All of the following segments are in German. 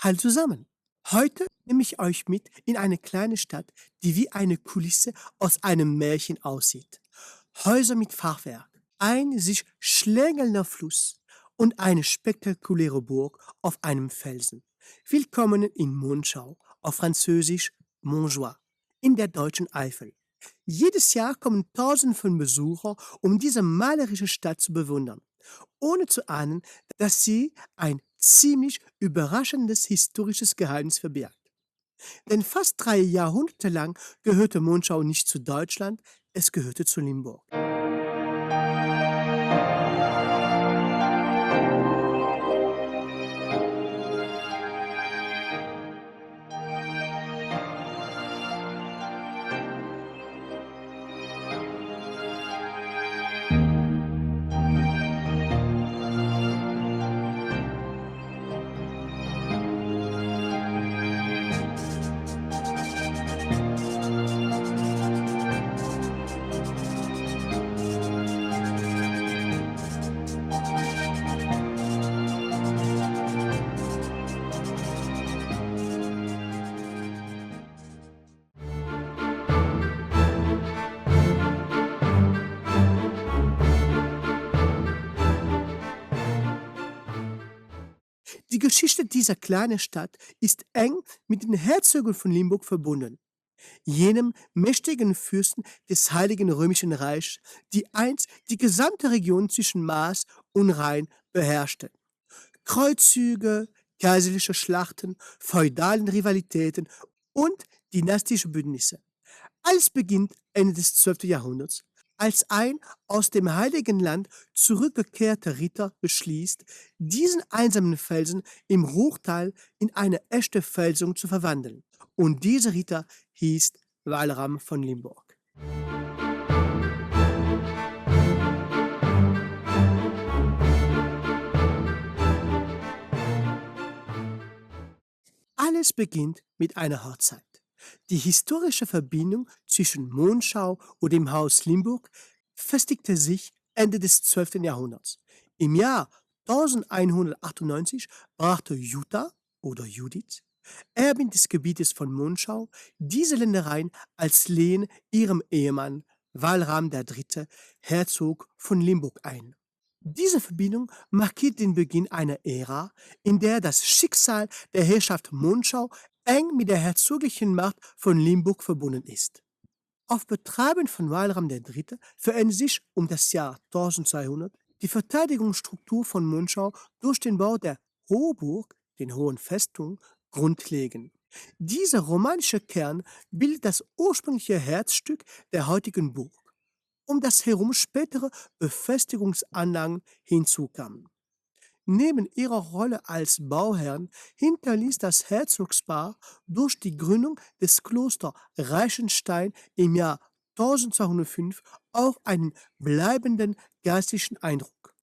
Hallo zusammen. Heute nehme ich euch mit in eine kleine Stadt, die wie eine Kulisse aus einem Märchen aussieht. Häuser mit Fachwerk, ein sich schlängelnder Fluss und eine spektakuläre Burg auf einem Felsen. Willkommen in Monschau, auf Französisch Montjoie, in der deutschen Eifel. Jedes Jahr kommen Tausende von Besuchern, um diese malerische Stadt zu bewundern, ohne zu ahnen, dass sie ein ziemlich überraschendes historisches Geheimnis verbirgt. Denn fast 3 Jahrhunderte lang gehörte Monschau nicht zu Deutschland, es gehörte zu Limburg. Die Geschichte dieser kleinen Stadt ist eng mit den Herzögen von Limburg verbunden, jenem mächtigen Fürsten des Heiligen Römischen Reichs, die einst die gesamte Region zwischen Maas und Rhein beherrschten. Kreuzzüge, kaiserliche Schlachten, feudalen Rivalitäten und dynastische Bündnisse. Alles beginnt Ende des 12. Jahrhunderts, als ein aus dem Heiligen Land zurückgekehrter Ritter beschließt, diesen einsamen Felsen im Hochtal in eine echte Felsung zu verwandeln. Und dieser Ritter hieß Walram von Limburg. Alles beginnt mit einer Hochzeit. Die historische Verbindung zwischen Monschau und dem Haus Limburg festigte sich Ende des 12. Jahrhunderts. Im Jahr 1198 brachte Jutta oder Judith, Erbin des Gebietes von Monschau, diese Ländereien als Lehen ihrem Ehemann Walram III., Herzog von Limburg ein. Diese Verbindung markiert den Beginn einer Ära, in der das Schicksal der Herrschaft Monschau eng mit der herzoglichen Macht von Limburg verbunden ist. Auf Betreiben von Walram III. Verändert sich um das Jahr 1200 die Verteidigungsstruktur von Monschau durch den Bau der Hochburg, den Hohen Festung, grundlegend. Dieser romanische Kern bildet das ursprüngliche Herzstück der heutigen Burg, um das herum spätere Befestigungsanlagen hinzukamen. Neben ihrer Rolle als Bauherren hinterließ das Herzogspaar durch die Gründung des Klosters Reichenstein im Jahr 1205 auch einen bleibenden geistlichen Eindruck.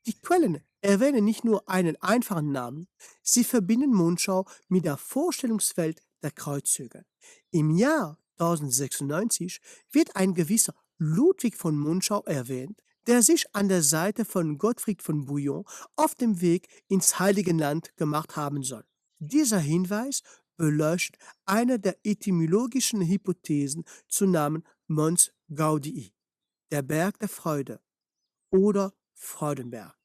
Die Quellen erwähnen nicht nur einen einfachen Namen, sie verbinden Monschau mit der Vorstellungswelt der Kreuzzüge. Im Jahr 1096 wird ein gewisser Ludwig von Monschau erwähnt, der sich an der Seite von Gottfried von Bouillon auf dem Weg ins Heilige Land gemacht haben soll. Dieser Hinweis beleuchtet eine der etymologischen Hypothesen zum Namen Mons Gaudii, der Berg der Freude oder Freudenberg.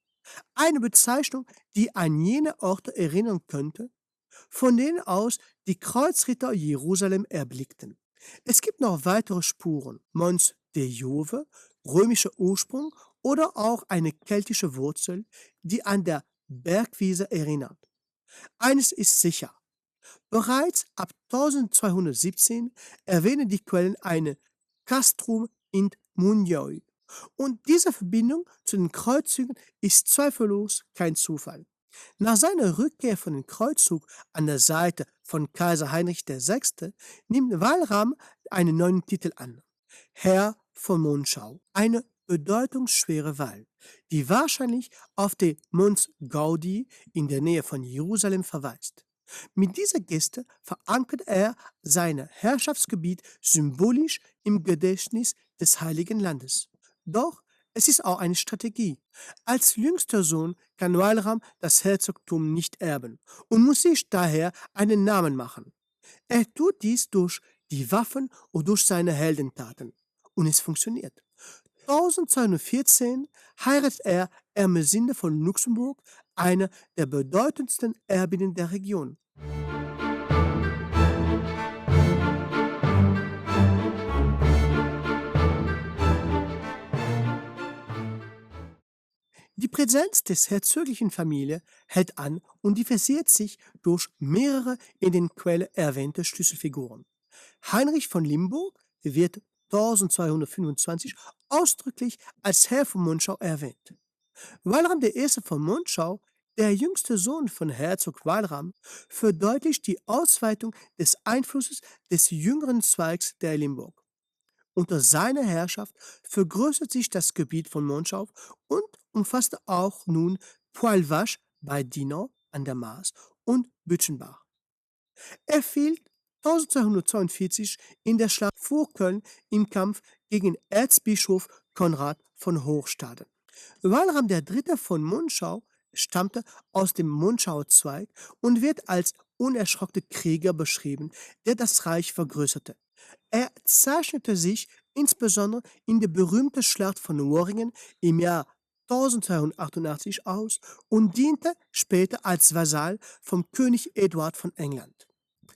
Eine Bezeichnung, die an jene Orte erinnern könnte, von denen aus die Kreuzritter Jerusalem erblickten. Es gibt noch weitere Spuren: Mons de Jove, römischer Ursprung oder auch eine keltische Wurzel, die an der Bergwiese erinnert. Eines ist sicher: Bereits ab 1217 erwähnen die Quellen eine Castrum int Munioi. Und diese Verbindung zu den Kreuzzügen ist zweifellos kein Zufall. Nach seiner Rückkehr von dem Kreuzzug an der Seite von Kaiser Heinrich VI. Nimmt Walram einen neuen Titel an: Herr von Monschau, eine bedeutungsschwere Wahl, die wahrscheinlich auf den Mons Gaudi in der Nähe von Jerusalem verweist. Mit dieser Geste verankert er sein Herrschaftsgebiet symbolisch im Gedächtnis des Heiligen Landes. Doch es ist auch eine Strategie. Als jüngster Sohn kann Walram das Herzogtum nicht erben und muss sich daher einen Namen machen. Er tut dies durch die Waffen und durch seine Heldentaten. Und es funktioniert. 1214 heiratet er Ermesinde von Luxemburg, eine der bedeutendsten Erbinnen der Region. Die Präsenz des herzoglichen Familie hält an und differenziert sich durch mehrere in den Quellen erwähnte Schlüsselfiguren. Heinrich von Limburg wird 1225 ausdrücklich als Herr von Monschau erwähnt. Walram I. von Monschau, der jüngste Sohn von Herzog Walram, verdeutlicht die Ausweitung des Einflusses des jüngeren Zweigs der Limburg. Unter seiner Herrschaft vergrößert sich das Gebiet von Monschau und umfasste auch nun Poilvache bei Dinant an der Maas und Bütchenbach. Er fiel 1242 in der Schlacht vor Köln im Kampf gegen Erzbischof Konrad von Hochstaden. Walram III. Von Monschau stammte aus dem Monschauer Zweig und wird als unerschrockene Krieger beschrieben, der das Reich vergrößerte. Er zeichnete sich insbesondere in der berühmten Schlacht von Worringen im Jahr 1288 aus und diente später als Vasall vom König Eduard von England.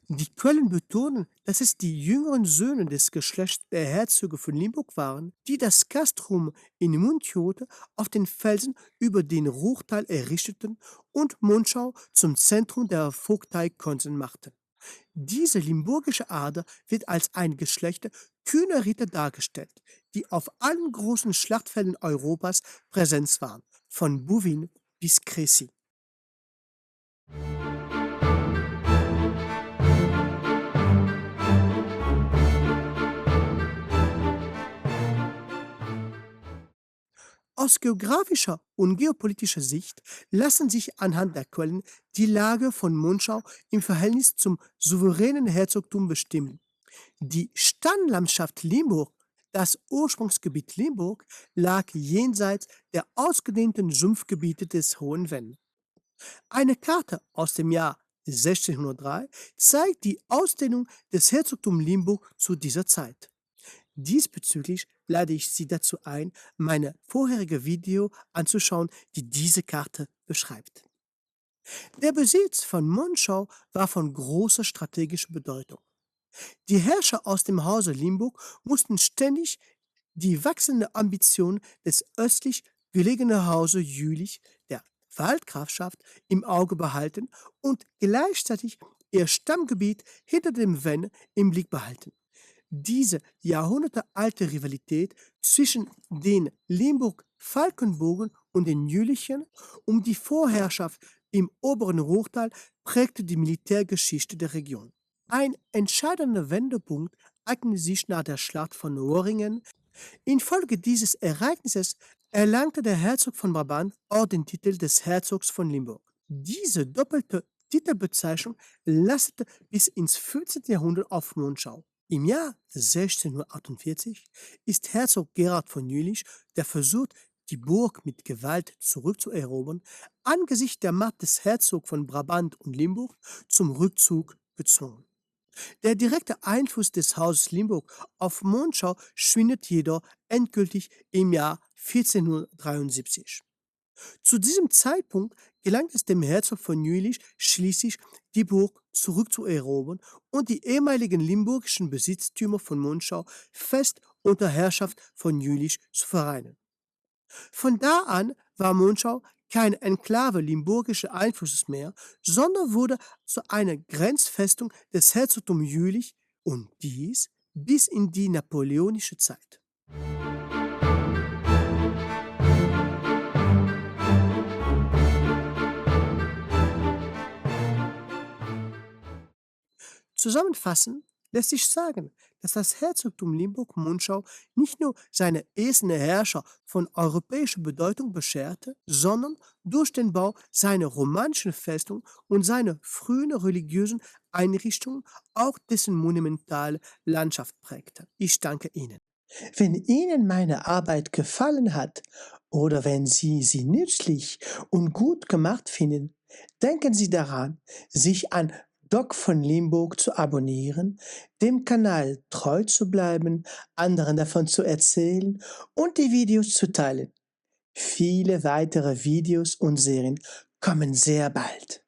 Die Quellen betonen, dass es die jüngeren Söhne des Geschlechts der Herzöge von Limburg waren, die das Castrum in Mundjote auf den Felsen über den Ruhrtal errichteten und Monschau zum Zentrum der Vogtei Konsen machten. Diese limburgische Ader wird als ein Geschlecht kühner Ritter dargestellt, die auf allen großen Schlachtfelden Europas präsent waren, von Bouvines bis Crécy. Aus geografischer und geopolitischer Sicht lassen sich anhand der Quellen die Lage von Monschau im Verhältnis zum souveränen Herzogtum bestimmen. Die Stammlandschaft Limburg, das Ursprungsgebiet Limburg, lag jenseits der ausgedehnten Sumpfgebiete des Hohen Venn. Eine Karte aus dem Jahr 1603 zeigt die Ausdehnung des Herzogtums Limburg zu dieser Zeit. Diesbezüglich lade ich Sie dazu ein, meine vorherige Video anzuschauen, die diese Karte beschreibt. Der Besitz von Monschau war von großer strategischer Bedeutung. Die Herrscher aus dem Hause Limburg mussten ständig die wachsende Ambition des östlich gelegenen Hauses Jülich, der Waldgrafschaft, im Auge behalten und gleichzeitig ihr Stammgebiet hinter dem Venn im Blick behalten. Diese jahrhundertealte Rivalität zwischen den Limburg-Falkenburgen und den Jülichern um die Vorherrschaft im oberen Ruhrtal prägte die Militärgeschichte der Region. Ein entscheidender Wendepunkt eignete sich nach der Schlacht von Worringen. Infolge dieses Ereignisses erlangte der Herzog von Brabant auch den Titel des Herzogs von Limburg. Diese doppelte Titelbezeichnung lastete bis ins 14. Jahrhundert auf Monschau. Im Jahr 1648 ist Herzog Gerhard von Jülich, der versucht, die Burg mit Gewalt zurückzuerobern, angesichts der Macht des Herzogs von Brabant und Limburg zum Rückzug gezwungen. Der direkte Einfluss des Hauses Limburg auf Monschau schwindet jedoch endgültig im Jahr 1473. Zu diesem Zeitpunkt gelangt es dem Herzog von Jülich schließlich, die Burg zurückzuerobern und die ehemaligen limburgischen Besitztümer von Monschau fest unter Herrschaft von Jülich zu vereinen. Von da an war Monschau keine Enklave limburgischen Einflusses mehr, sondern wurde zu einer Grenzfestung des Herzogtums Jülich und dies bis in die napoleonische Zeit. Zusammenfassend lässt sich sagen, dass das Herzogtum Limburg-Munchau nicht nur seine ersten Herrscher von europäischer Bedeutung bescherte, sondern durch den Bau seiner romanischen Festung und seine frühen religiösen Einrichtungen auch dessen monumentale Landschaft prägte. Ich danke Ihnen. Wenn Ihnen meine Arbeit gefallen hat oder wenn Sie sie nützlich und gut gemacht finden, denken Sie daran, sich an Doc von Limburg zu abonnieren, dem Kanal treu zu bleiben, anderen davon zu erzählen und die Videos zu teilen. Viele weitere Videos und Serien kommen sehr bald.